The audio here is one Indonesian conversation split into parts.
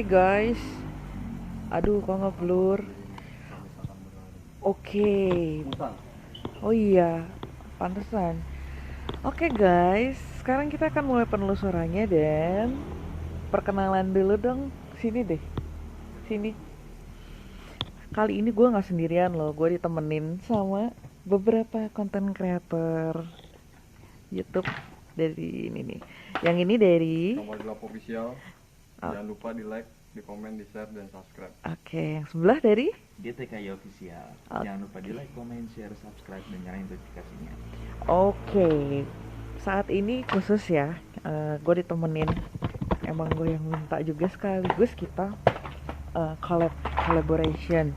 guys. Aduh, kok nggak blur? Oke. Oh iya, pantesan. Oke guys, sekarang kita akan mulai penelusurannya dan perkenalan dulu dong. Sini deh, sini. Kali ini gue nggak sendirian loh, gue ditemenin sama beberapa konten kreator YouTube dari ini nih. Yang ini dari Nomor Gelap Official. Oh. Jangan lupa di like, di komen, di share, dan subscribe. Oke, yang sebelah dari GTKI Official. Jangan lupa di like, comment, share, subscribe, dan nyalain notifikasinya. Oke, saat ini khusus ya, gue ditemenin. Emang gue yang minta juga sekaligus kita collaboration.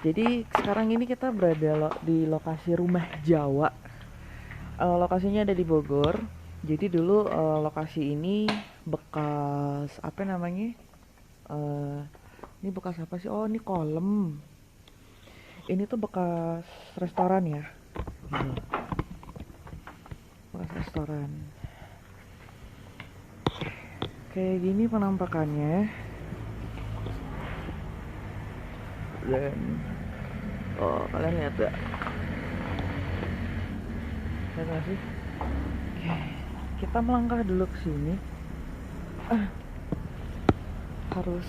Jadi sekarang ini kita berada di lokasi rumah Jawa. Lokasinya ada di Bogor. Jadi dulu lokasi ini bekas apa namanya? Ini bekas apa sih? Oh, ini kolam. Ini tuh bekas restoran ya. Bekas restoran. Kayak gini penampakannya. Dan kalian lihat gak? Lihat gak sih? Oke, kita melangkah dulu ke sini. Harus.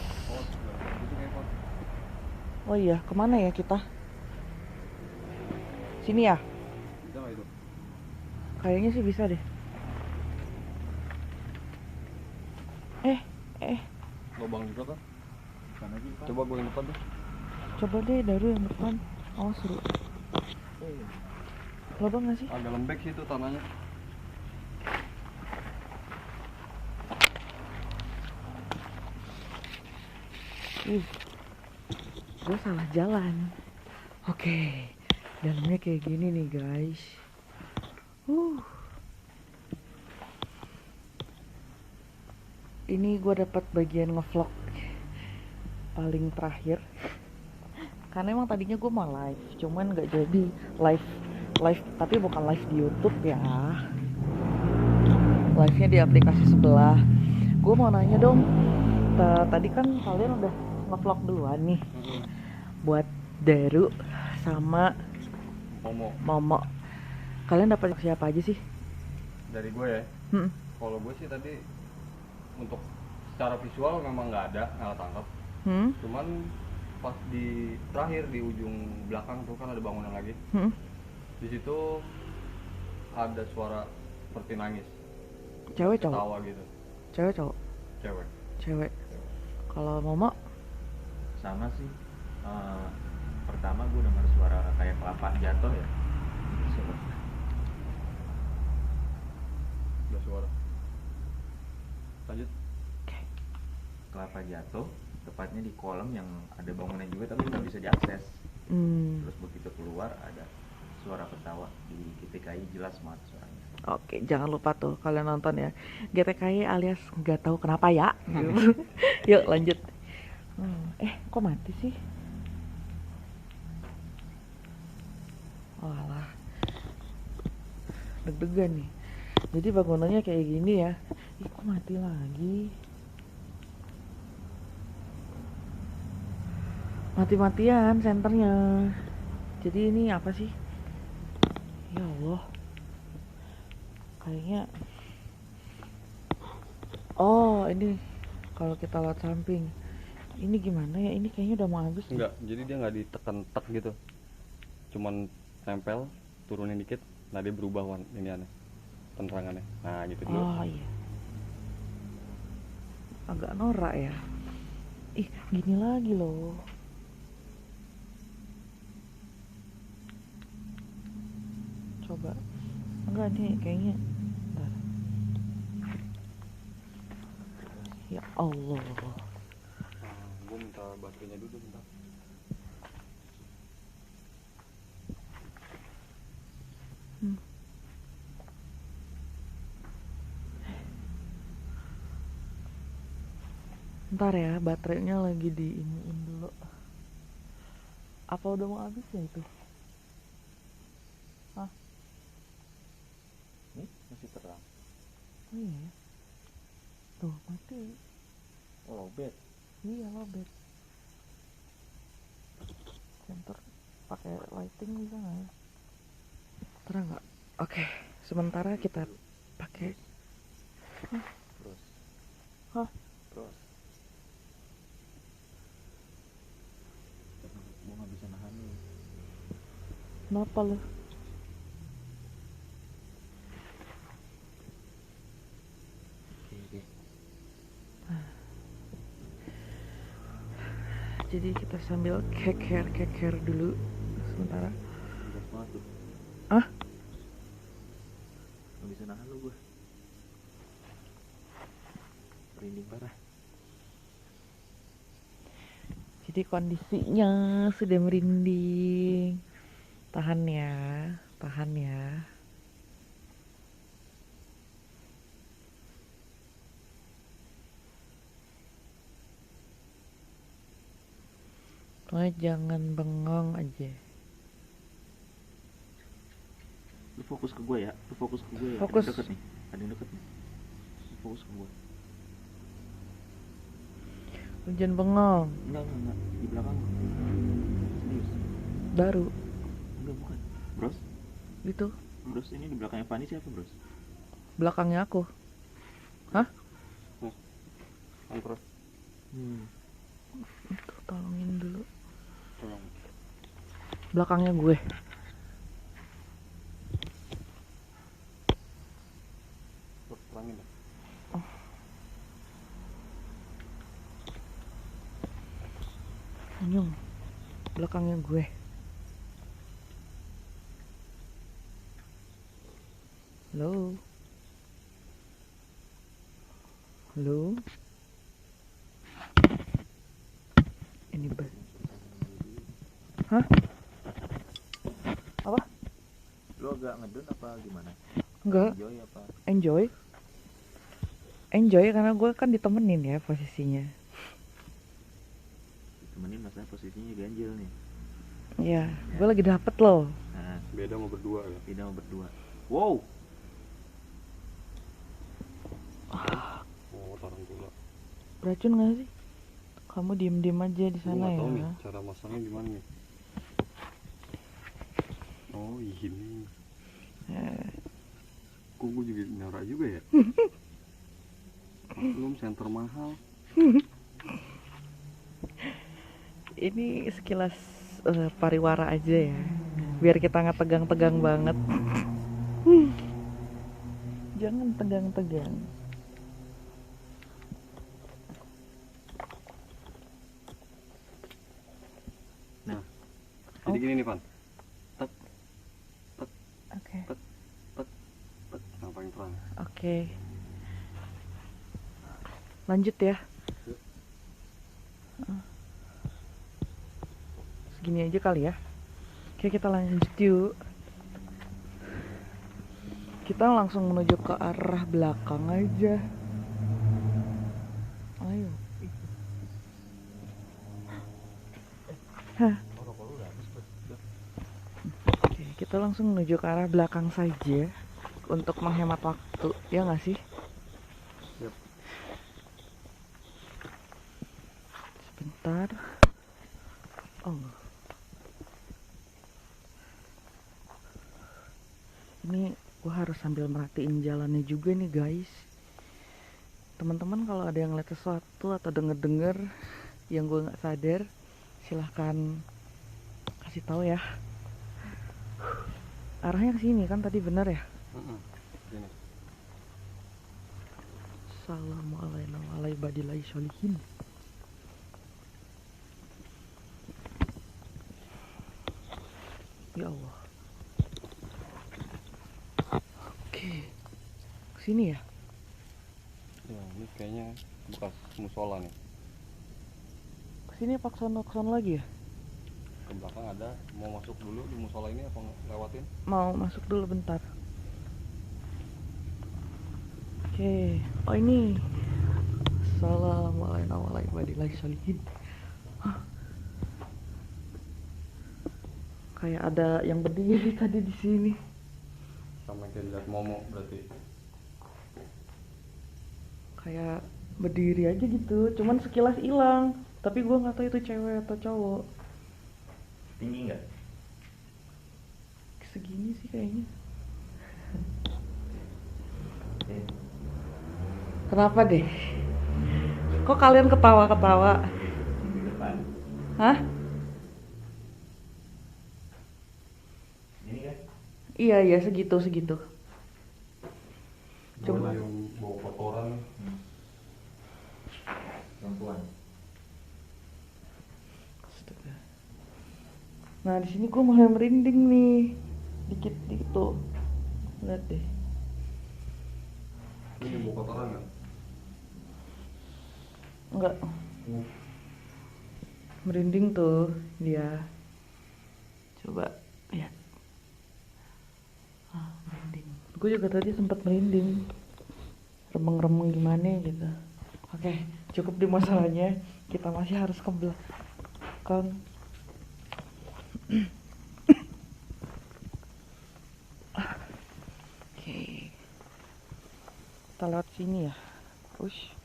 Oh iya, kemana ya kita? Sini ya? Bisa nggak itu? Kayaknya sih bisa deh. Lubang juga kan? Coba gue yang depan tuh. Coba deh Daru yang depan. Oh seru. Lubang gak sih? Agak lembek sih itu tanahnya. Gue salah jalan. Oke, dalamnya kayak gini nih guys. Ini gue dapat bagian ngevlog paling terakhir. Karena emang tadinya gue mau live, cuman nggak jadi live, tapi bukan live di YouTube ya. Live-nya di aplikasi sebelah. Gue mau nanya dong, tadi kan kalian udah ngevlog duluan nih, buat Daru sama Momo. Kalian dapat siapa aja sih? Dari gue ya. Kalau gue sih tadi untuk secara visual memang nggak tangkap. Cuman pas di terakhir di ujung belakang tuh kan ada bangunan lagi. Di situ ada suara seperti nangis. Cewek cowok? Ketawa gitu. Cewek cowok? Cewek. Kalau Momo? Sama sih. Pertama gue dengar suara kayak kelapa jatuh ya. Ada suara. Lanjut. Kelapa jatuh, tepatnya di kolam yang ada bangunan juga tapi nggak bisa diakses. Terus begitu keluar ada suara ketawa di GTKI, jelas banget suaranya. Oke, jangan lupa tuh kalian nonton ya. GTKI alias nggak tahu kenapa ya. Gitu. Yuk lanjut. Kok mati sih? Walah, deg-degan nih. Jadi bangunannya kayak gini ya. Kok mati lagi? Mati-matian senternya. Jadi ini apa sih? Ya Allah. Kayaknya ini kalau kita lihat samping. Ini gimana ya? Ini kayaknya udah mau habis. Enggak, jadi dia nggak ditekan-tek gitu. Cuman tempel, turunin dikit, nah dia berubah ini aneh. Penerangannya. Nah, gitu dulu. Oh iya. Agak norak ya. Gini lagi loh. Coba. Enggak nih kayaknya. Bentar. Ya Allah. Gue minta baterainya dulu bentar. Ntar ya, baterainya lagi diiniin dulu. Apa udah mau habis ya itu? Hah? Nih masih terang. Oh iya. Tuh, mati. Oh, lobet. Iya lobet. Center pakai lighting bisa nggak ya? Terang nggak? Oke, sementara kita pakai. Terus. Hah? Terus. Gue nggak bisa nahan lu. Kenapa lu? Oke. Jadi kita sambil keker dulu sementara. Gas banget tuh. Ah? Nggak bisa nahan lu gue. Merinding parah. Jadi kondisinya sudah merinding. Tahan ya, tahan ya. Pokoknya jangan bengong aja. Lu fokus ke gue ya. Lu fokus ke gue ya. Fokus. Ada yang deket nih. Ada yang deket nih. Lu fokus ke gue. Lu jangan bengong. Enggak. Di belakang. Serius. Baru Enggak, bukan. Bros. gitu. Bros, ini di belakangnya Fanny siapa, Bros? Belakangnya aku. Hah? Terus Itu tolongin dulu. tolong. Belakangnya gue. Terus terangin ya. Anyung. Belakangnya gue. Halo. Halo. Ini Hah? Apa? Lu agak ngedon apa gimana? Enggak. Enjoy apa? Enjoy. Enjoy karena gue kan ditemenin ya posisinya. Temenin masa posisinya ganjil nih. Iya, gue lagi dapet loh. Nah, Beda mau berdua ya. tidak mau berdua. Wow. Oh, tarantula. Beracun gak sih? Kamu diem-diem aja di Gue sana nggak ya. tahu nih cara masangnya gimana nih. Oh ini. Kok gue juga nyara juga ya. Belum center mahal. Ini sekilas pariwara aja ya, biar kita nggak tegang-tegang banget. Jangan tegang-tegang. Nah, Jadi gini nih, Pan. Oke. Yang paling terang. Oke. Lanjut ya. Segini aja kali ya. Oke, kita lanjut yuk. Kita langsung menuju ke arah belakang aja. Ayo. Hah. Oke, kita langsung menuju ke arah belakang saja untuk menghemat waktu, ya nggak sih? Yep. Sebentar. Oh. Ini gue harus sambil merhatiin jalannya juga nih guys. Teman-teman kalau ada yang lihat sesuatu atau denger-denger yang gue nggak sadar, silahkan kasih tahu ya. Arahnya ke sini kan tadi bener ya? Gini. Assalamualaikum warahmatullahi wabarakatuh. Ya Allah. Oke. Kesini ya? Ya, ini kayaknya bekas musola nih. Kesini apa kesana lagi ya? Ke belakang ada. Mau masuk dulu di musola ini apa lewatin? Mau masuk dulu bentar. Oke. Oh ini. Assalamualaikum warahmatullahi wabarakatuh. Kayak ada yang berdiri tadi di sini. Sama yang kayak lihat Momo berarti. Kayak berdiri aja gitu, cuman sekilas hilang, tapi gue nggak tahu itu cewek atau cowok. Tinggi nggak? Segini sih kayaknya. Kenapa deh? Kok kalian ketawa-ketawa? Di depan. Hah? Ini kan? Iya segitu. Cuma yang bawa kotoran. Perempuan. Astaga. Nah di sini gue mulai merinding nih, dikit tuh. Lihat deh. Ini yang bawa kotoran nggak? Enggak. Merinding tuh dia. Coba lihat. Merinding. Gue juga tadi sempat merinding. Remeng-remeng gimana gitu. Oke, cukup di masalahnya. Kita masih harus ke belakang. Oke. Kita lewat sini ya. Ush.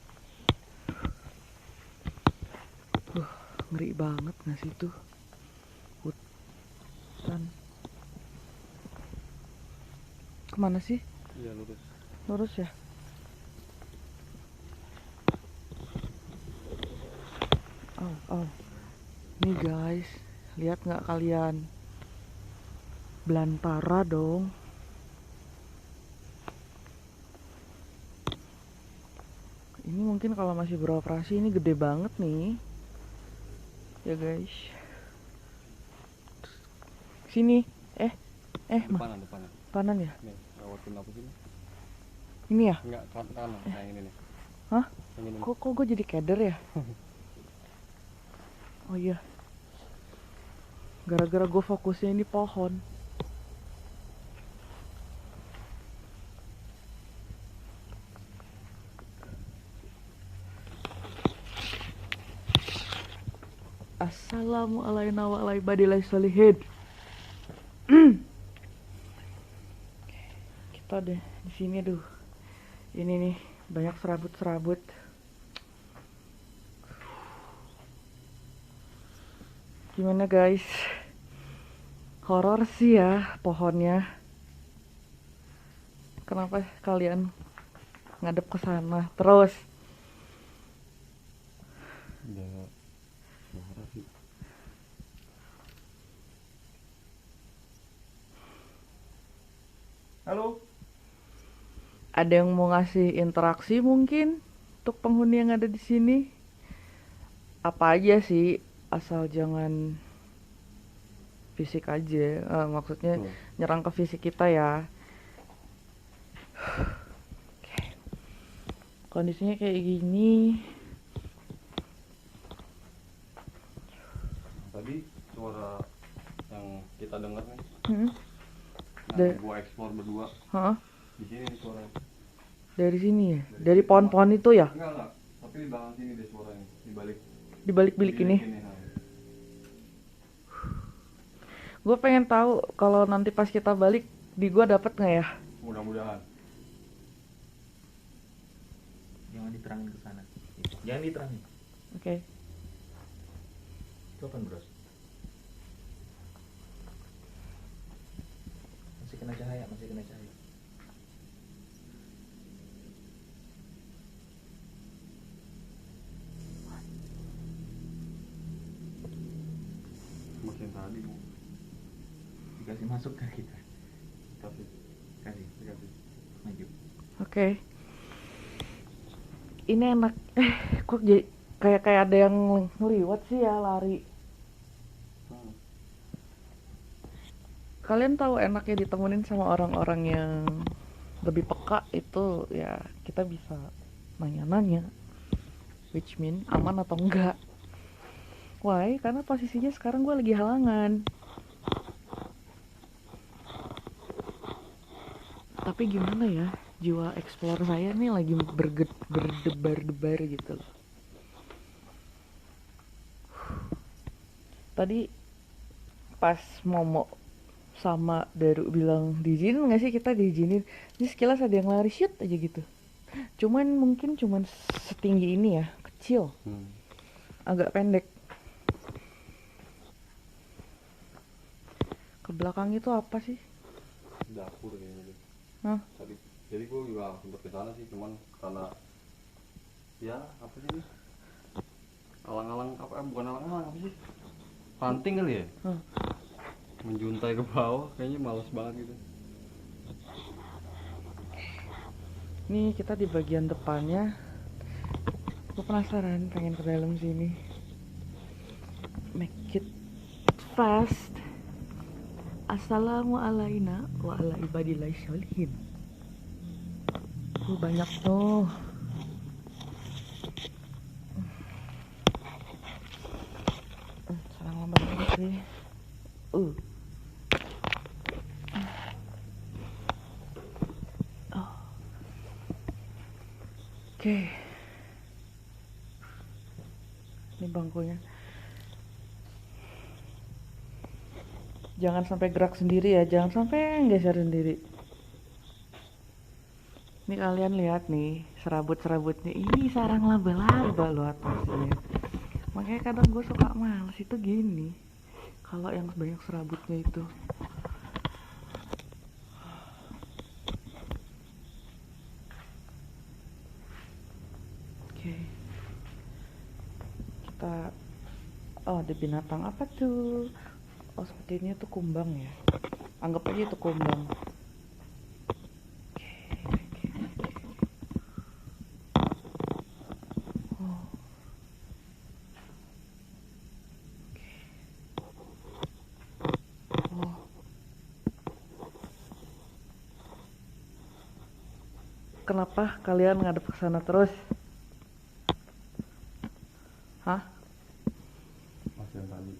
Ngeri banget nggak sih tuh hutan. Kemana sih? Iya lurus. Lurus ya? Oh. Nih guys, lihat nggak kalian? Belantara dong. Ini mungkin kalau masih beroperasi ini gede banget nih. Ya guys. Sini. Depanan ya? Nih, lewatin apa sini? Ini ya? Enggak, kanan. Nah, ini nih. Hah? Yang ini. Kok gue jadi keder ya? Oh iya. Gara-gara gue fokusnya ini pohon. Assalamualaikum warahmatullahi wabarakatuh. Kita deh di sini ini nih banyak serabut. Gimana guys? Horor sih ya pohonnya. Kenapa kalian ngadep ke sana terus? Udah marah sih. Halo. Ada yang mau ngasih interaksi mungkin untuk penghuni yang ada di sini? Apa aja sih, asal jangan fisik aja. Maksudnya nyerang ke fisik kita ya. Kondisinya kayak gini. Tadi suara yang kita dengar nih. Gua explore berdua. Di sini nih suaranya. Dari sini ya? Dari pohon-pohon itu ya? Enggak. Tapi di belakang sini deh suaranya. Di balik bilik ini. Gue pengen tahu kalau nanti pas kita balik di gua dapet nggak ya? Mudah-mudahan. Jangan diterangin ke sana. Jangan diterangin. Oke. Itu apa, Bros? Masih kena cahaya. Makin tadi Bu. Dikasih masuk ke kita. Kasih. Maju. Oke. Ini enak. Kok jadi kayak ada yang ngeliwat sih ya, lari. Kalian tahu enaknya ditemenin sama orang-orang yang lebih peka itu ya, kita bisa nanya-nanya, which mean aman atau enggak. Why? Karena posisinya sekarang gue lagi halangan. Tapi gimana ya, jiwa explore saya nih lagi berdebar-debar gitu loh. Tadi pas Momo sama Daru bilang diizinin nggak sih, kita diizinin, ini sekilas ada yang lari shoot aja gitu. Cuman mungkin cuman setinggi ini ya, kecil, agak pendek. Ke belakang itu apa sih? Dapur kayaknya deh. Hah? Tadi jadi gue juga sempet ke sana sih, cuman karena ya apa sih ini? Alang-alang apa? Bukan alang-alang, apa sih? Ranting kali ya? Menjuntai ke bawah, kayaknya males banget gitu. Nih kita di bagian depannya. Gue penasaran, pengen ke dalam sini. Make it fast. Assalamualaikum wa ala ibadillahi sholihin. Banyak tuh. Sarang lambat banget sih. Oke. Ini bangkunya. Jangan sampai gerak sendiri ya, jangan sampai geser sendiri. Ini kalian lihat nih, serabut-serabutnya. Ini sarang laba-laba loh atasnya. Makanya kadang gue suka males itu gini. Kalau yang banyak serabutnya itu. Oke. Kita ada binatang apa tuh? Oh, sepertinya itu kumbang ya. Anggap aja itu kumbang. Kenapa kalian ngadep ke sana terus? Hah? Masih yang tadi.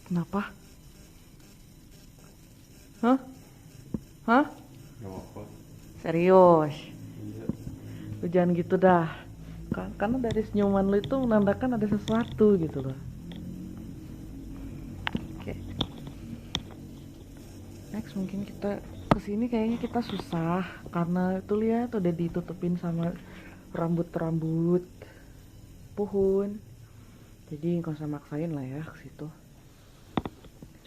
Kenapa? Hah? Hah? Gak apa-apa. Serius? Iya. Lu jangan gitu dah. Karena dari senyuman lu itu menandakan ada sesuatu gitu loh. Oke. Next mungkin kita kesini kayaknya kita susah karena itu lihat udah ditutupin sama rambut-rambut pohon. Jadi nggak usah maksain lah ya ke situ.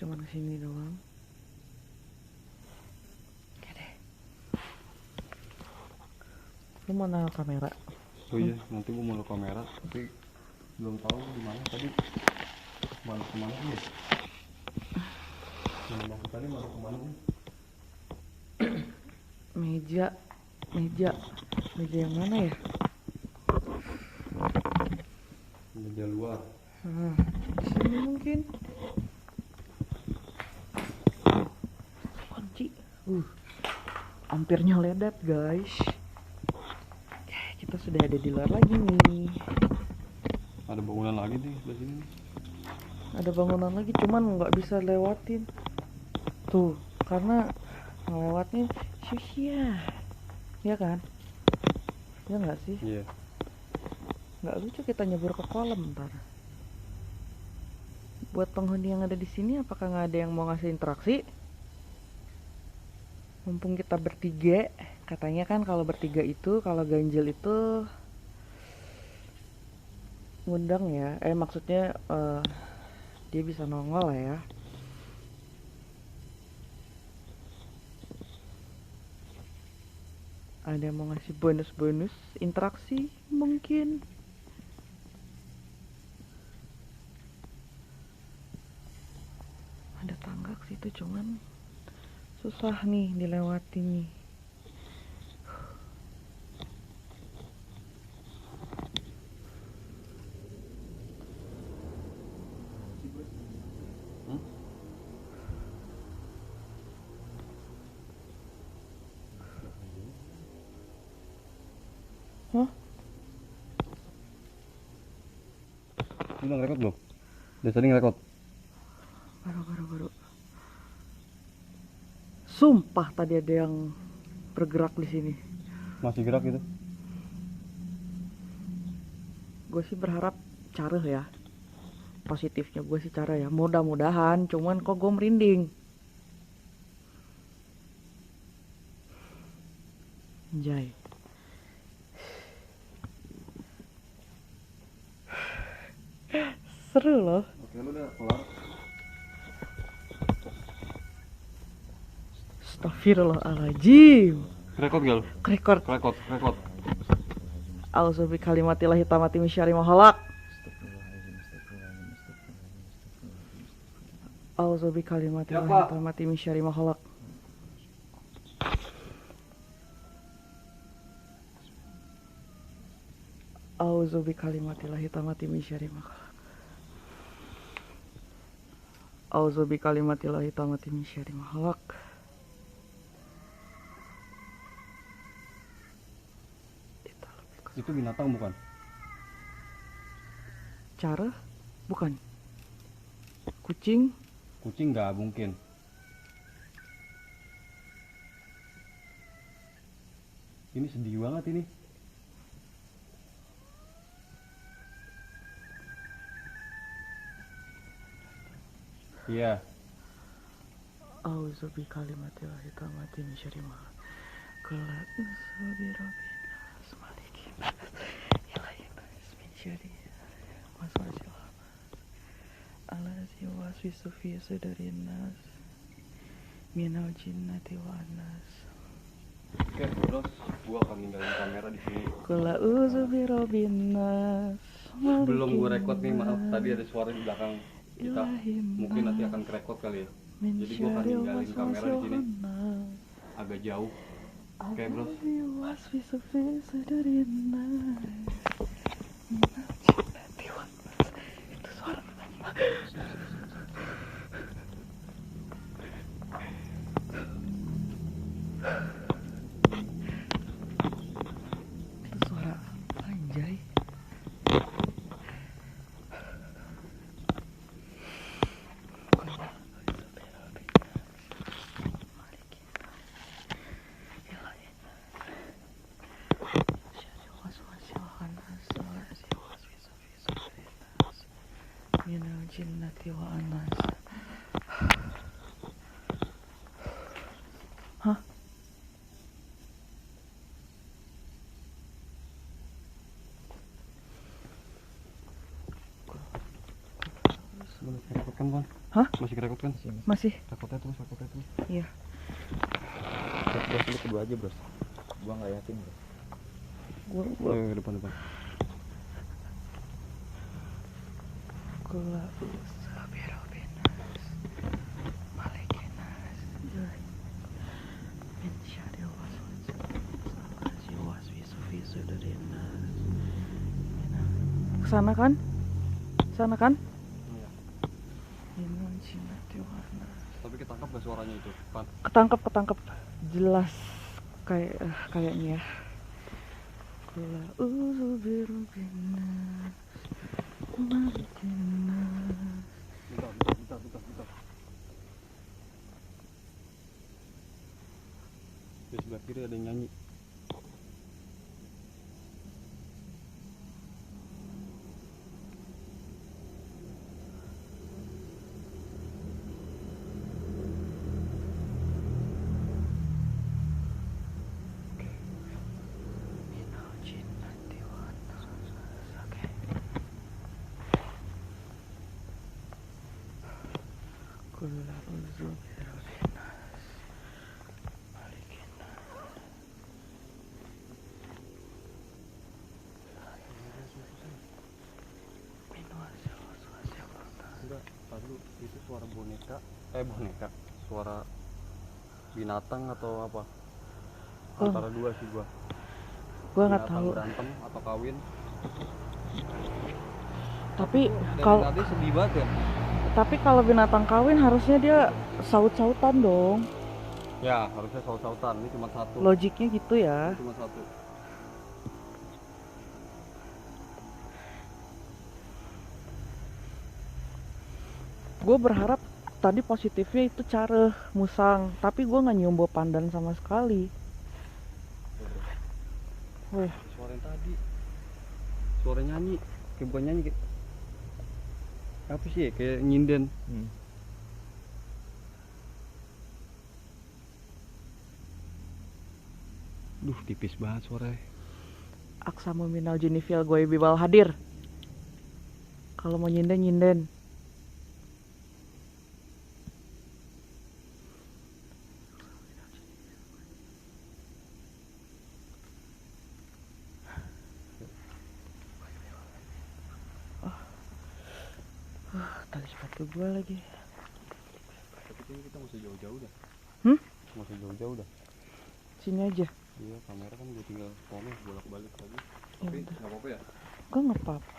Cuman kesini doang. Oke deh. Lu mana kamera? Oh iya, nanti gue mau ke kamera, tapi belum tahu di mana tadi. Kemana sih? Yang tadi mau kemana sih? Meja yang mana ya? Meja luar. Di sini mungkin. Kunci. Hampir nyeledat guys. Kita sudah ada di luar lagi nih. Ada bangunan lagi nih di sini. Ada bangunan lagi, cuman nggak bisa lewatin. Tuh, karena ngelewatnya susah. Ya kan? Ya nggak sih? Iya. Nggak lucu kita nyebur ke kolam ntar. Buat penghuni yang ada di sini, apakah nggak ada yang mau ngasih interaksi? Mumpung kita bertiga, katanya kan kalau bertiga itu, kalau ganjil itu ngundang ya. Maksudnya dia bisa nongol lah ya. Ada yang mau ngasih bonus-bonus interaksi mungkin. Ada tangga ke situ cuman susah nih dilewatin nih. Hah? Ini udah ngerekod belum? Udah tadi ngerekod? Baru. Sumpah tadi ada yang bergerak di sini. Masih gerak gitu? Gue sih berharap careh ya. Positifnya gue sih cara ya, mudah-mudahan. Cuman kok gue merinding. Anjay. Seru loh. Oke, lu udah kelar. Astagfirullahaladzim. Rekod gak lu? Rekord. Auzubi kalimatillahi tamati min syarri ma khalaq. Auzubi kalimatillahi tamati min syarri ma khalaq. Auzubi kalimatillahi tamati min syarri ma khalaq. Auzubi kalimatillahi tamati min syarri ma khalaq. Itu binatang bukan? Cara? Bukan. Kucing? Kucing nggak mungkin. Ini sedih banget ini. Iya. Auzubi kalimatillahi tamati min syarri ma khalaq. Qul a'udzu birabbin nas malikin nas ilahin nas min syarri waswasil allazi yuwaswisu fi sudurin nas minal jinnati wan nas. Oke, terus gua akan ninggalin kamera di sini. Qul a'udzu birabbin nas. Belum gua rekod nih, maaf tadi ada suara di belakang kita. Mungkin nanti akan kerekod kali ya. Jadi gua akan ninggalin kamera di sini agak jauh. Oke, bro. Itu suara itu suara anjay. Minal jinnati wa anas. Hah? Masih kerekod kan, Bang? Hah? Masih kerekod kan? Masih? Rekodnya terus. Iya. Bros, lu kedua aja bros. Gua nggak yakin bros. Gua Ke depan. Kula usabirabbin nas malikin nas min syarri waswasil fi sudurin nas. Kesana kan? Iya. Minal jinnati wan nas. Tapi ketangkap gak suaranya itu, Pan? Ketangkep jelas kayaknya ya. Kula uzubirabbin nas malikin nas. Bentar. Di sebelah kiri ada yang nyanyi. Minal jinnati wan nas. Oke. Kula uzubirabbin nas malikin nas. Min waswasil khannas. Enggak, tadi itu suara boneka. Suara binatang atau apa? Antara dua sih gua. Gua nggak Binatang tahu. berantem atau kawin. Tapi Dari kalau tadi sedih banget ya. binatang kawin harusnya dia saut-sautan dong. Ya, harusnya saut-sautan. Ini cuma satu. Logiknya gitu ya. Ini cuma satu. Gue berharap tadi positifnya itu careh musang, tapi gue nggak nyium bau pandan sama sekali. Wih, Suara yang tadi. Suara nyanyi. kayak bukan nyanyi, kayak apa sih ya, kayak nyinden. Duh, tipis banget suaranya. Aksamu minal junifil gue bibal hadir. Kalau mau nyinden nyinden. Tali sepatu gue lagi. Tapi kayaknya kita nggak usah jauh-jauh dah. Nggak usah jauh-jauh dah. Sini aja. Iya, kamera kan gue tinggal tono bolak-balik lagi. Tapi nggak apa-apa ya? Gue nggak apa-apa.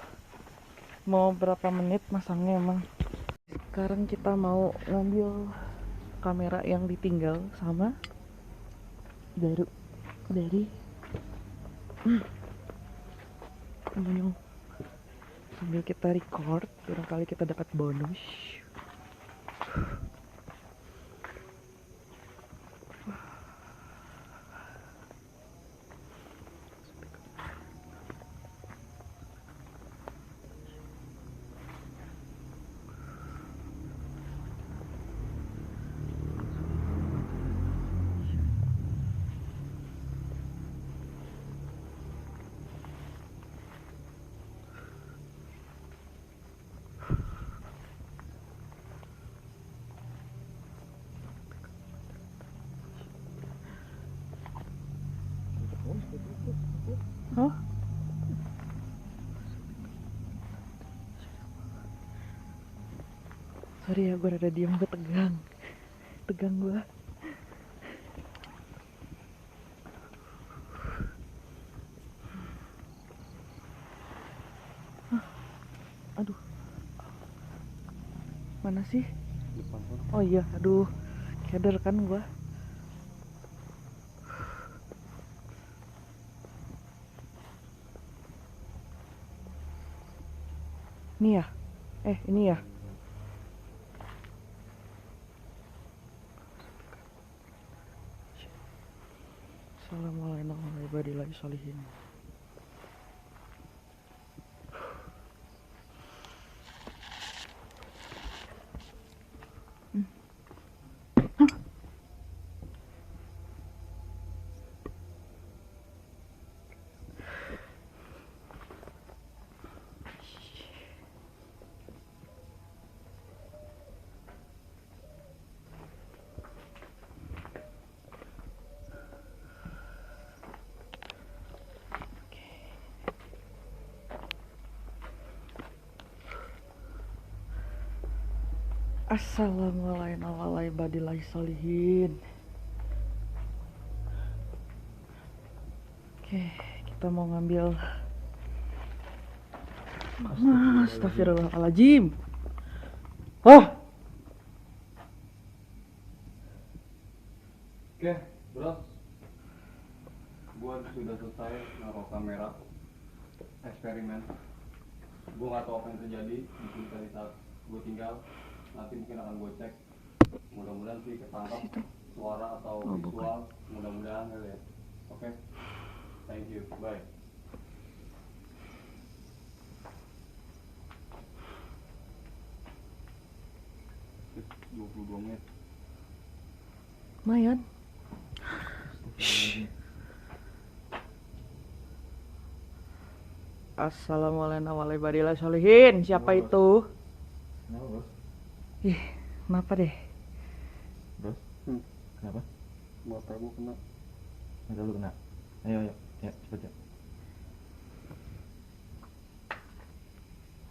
Mau berapa menit masangnya emang? Sekarang kita mau ngambil kamera yang ditinggal sama dari Monyong. Sambil kita record, barangkali kita dapat bonus. Hah? Sorry ya, gue rada diem, gue tegang gue. Aduh, mana sih? Depan sana. Oh iya, aduh, keder kan gue. Ini ya? Ini ya? Assalamualaikum warahmatullahi wabarakatuh. Assalamualaikum warahmatullahi wabarakatuh. Oke, kita mau ngambil. Astagfirullahaladzim. Oh, Oke, bro. Gua sudah selesai naruh kamera eksperimen. Gua nggak tahu apa yang terjadi mungkin kali saat gue tinggal. Nanti mungkin akan gue cek. Mudah-mudahan sih ketangkap suara atau visual. Mudah-mudahan ya. Oke. Thank you. Bye. 22 menit. lumayan. Assalamualaikum warahmatullahi wabarakatuh. Siapa itu? Kenapa, Bos? Ih, kenapa deh? Bos? Kenapa? Mata gue kena. Mata lu kena. Ayo, ya, cepet ya.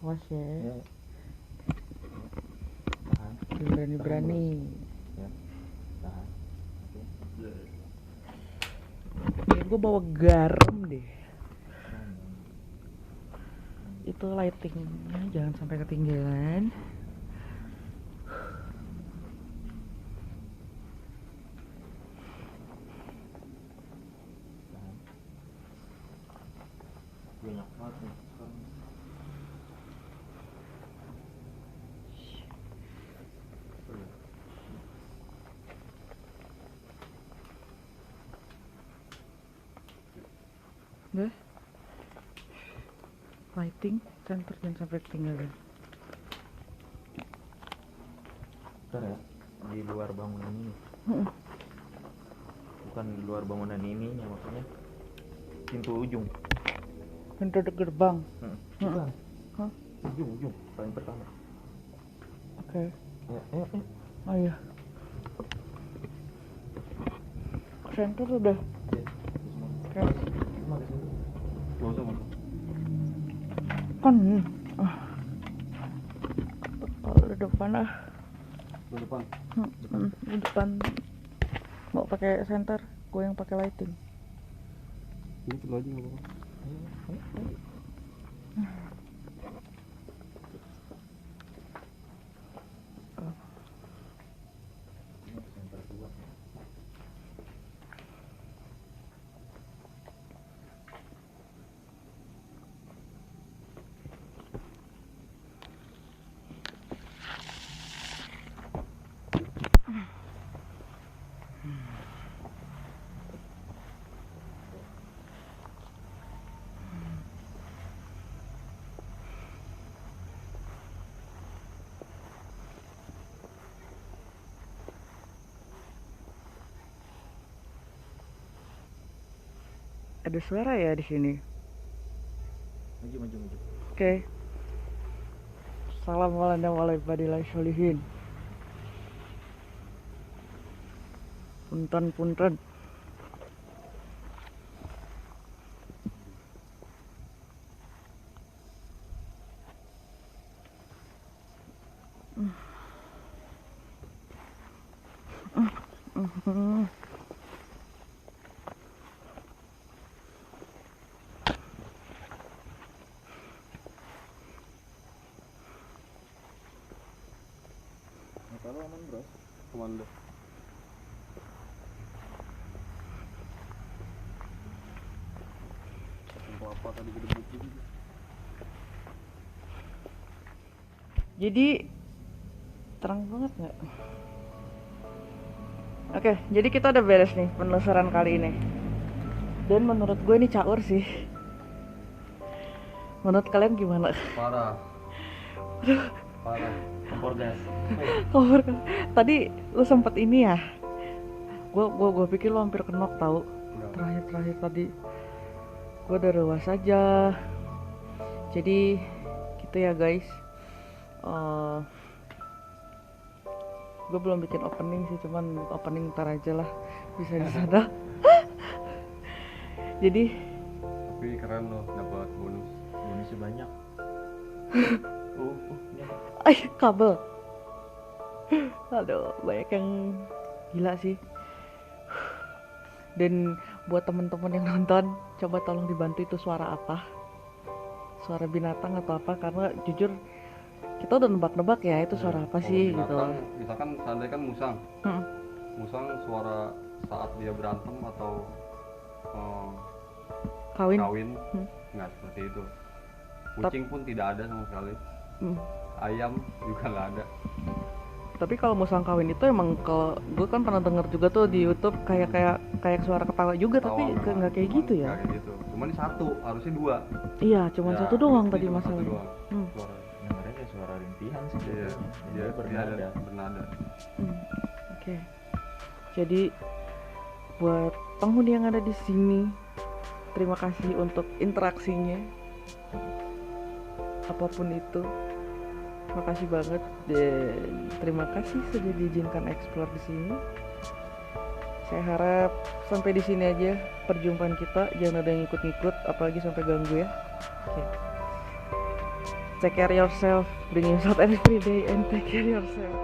Awas ya. Ya. Tahan. Berani-berani. Ya. Tahan. Oke. Ya, gue bawa garam deh. Itu lightingnya jangan sampai ketinggalan. Banyak banget nih sekarang. Udah. Lighting center jangan sampai ketinggalan. Bentar ya, di luar bangunan ini. Bukan di luar bangunan ini, ya maksudnya pintu ujung. Pintu gerbang. Bukan. Hah? Ujung paling pertama. Oke. Ya. Oh iya. Center udah. Ya. Oke. Cuma di sini. Gak usah masuk. Kan. Kalau di depan Di depan. Di depan. Mau pakai center, gue yang pakai lighting. Ini perlu aja nggak apa-apa. Ada suara ya di sini. Maju. Oke. Assalamualaikum warahmatullahi wabarakatuh. Punten. Kalau aman bro. Komando. Apa tadi gedebuk gitu. Jadi terang banget nggak? Oke, jadi kita udah beres nih penelusuran kali ini. Dan menurut gue ini caur sih. Menurut kalian gimana? Parah. Kompor gas. Tadi lu sempet ini ya? Gue pikir lu hampir kenok tahu. Enggak. Terakhir tadi gue udah ruas aja. Jadi gitu ya guys. Gue belum bikin opening sih, cuman opening ntar aja lah, bisa di sana. Jadi Tapi keren loh, dapat bonus. Bonusnya banyak. Ini apa? kabel. Aduh, banyak yang gila sih. Dan buat temen-temen yang nonton, coba tolong dibantu itu suara apa? Suara binatang atau apa? Karena jujur kita udah nebak-nebak ya itu suara apa sih gitu. Misalkan seandainya kan musang. Musang suara saat dia berantem atau kawin. Nggak seperti itu. Kucing pun tidak ada sama sekali. Ayam juga nggak ada. Tapi kalau musang kawin itu emang, kalau gue kan pernah denger juga tuh di YouTube kayak suara ketawa juga, tapi nggak kayak gitu ya. Nggak kayak gitu. Cuman ini satu, harusnya dua. Iya, cuman Ya, satu doang ini tadi cuma satu masalahnya. doang suara. Dengarnya kayak suara rintihan sih. Iya, Dia bernada. bernada. Oke. Jadi buat penghuni yang ada di sini, terima kasih untuk interaksinya. Apapun itu, terima kasih banget dan terima kasih sudah diizinkan explore di sini. Saya harap sampai di sini aja perjumpaan kita, jangan ada yang ikut-ikut, apalagi sampai ganggu ya. Oke. Take care yourself, bring yourself every day and take care yourself.